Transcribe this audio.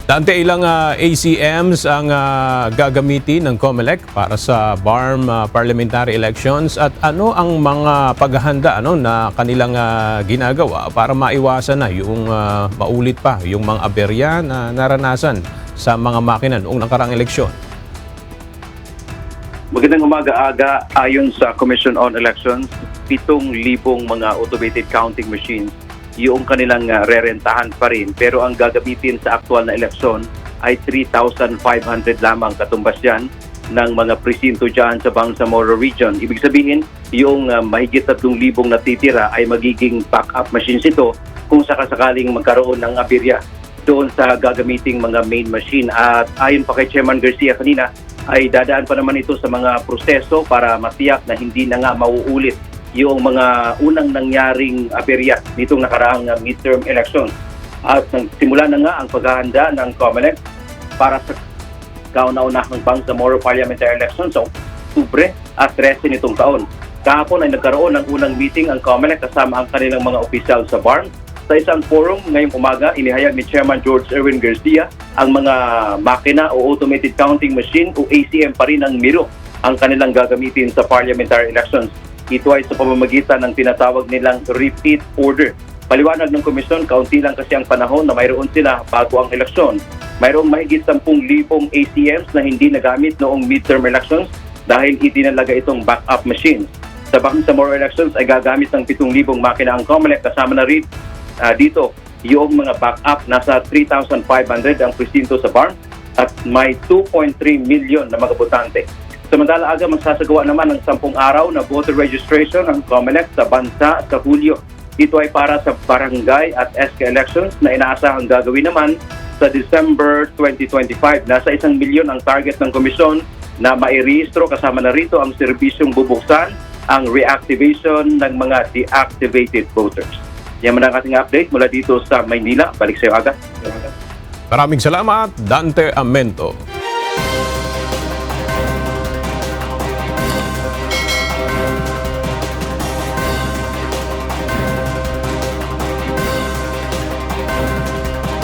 Dante, ilang ACMs ang gagamitin ng COMELEC para sa BARM parliamentary elections at ano ang mga paghahanda na kanilang ginagawa para maiwasan na yung maulit pa yung mga aberya na naranasan sa mga makina noong nakaraang eleksyon? Magandang umaga-aga. Ayon sa Commission on Elections, 7,000 mga automated counting machines yung kanilang rerentahan pa rin. Pero ang gagamitin sa aktual na eleksyon ay 3,500 lamang, katumbas yan ng mga presinto dyan sa Bangsamoro Region. Ibig sabihin, yung mahigit 3,000 natitira ay magiging backup machines ito kung sakasakaling magkaroon ng aberya doon sa gagamiting mga main machine. At ayon pa kay Chairman Garcia kanina, ay dadaan pa naman ito sa mga proseso para matiyak na hindi na nga mauulit yung mga unang nangyaring aberya nitong nakaraang midterm election. At simula na nga ang paghahanda ng COMELEC para sa kauna-unahang Bangsamoro parliamentary election sa Oktubre at 13 nitong taon. Kahapon ay nagkaroon ng unang meeting ang COMELEC kasama ang kanilang mga opisyal sa BARM. Sa isang forum ngayong umaga, inihayag ni Chairman George Erwin Garcia ang mga makina o automated counting machine o ACM pa rin ang miro ang kanilang gagamitin sa parliamentary elections. Ito ay sa pamamagitan ng tinatawag nilang repeat order. Paliwanag ng komisyon, kaunti lang kasi ang panahon na mayroon sila bago ang eleksyon. Mayroong mahigit 10,000 ACMs na hindi nagamit noong midterm elections dahil itinalaga itong backup machines. Sa Bangsamoro elections ay gagamit ng 7,000 makina ang COMELEC, kasama na rin dito yung mga backup. Nasa 3,500 ang presinto sa BARM at may 2.3 million na mga botante. Samantala, aga magsasagawa naman ng 10 araw na voter registration ang COMELEC sa bansa sa Hulyo. Ito ay para sa barangay at SK elections na inaasahang gagawin naman sa December 2025. Nasa 1 milyon ang target ng komisyon na mairehistro, kasama na rito ang serbisyong bubuksan ang reactivation ng mga deactivated voters. Yan man ang ating update mula dito sa Maynila. Balik sa iyo, Aga. Maraming salamat, Dante Amento.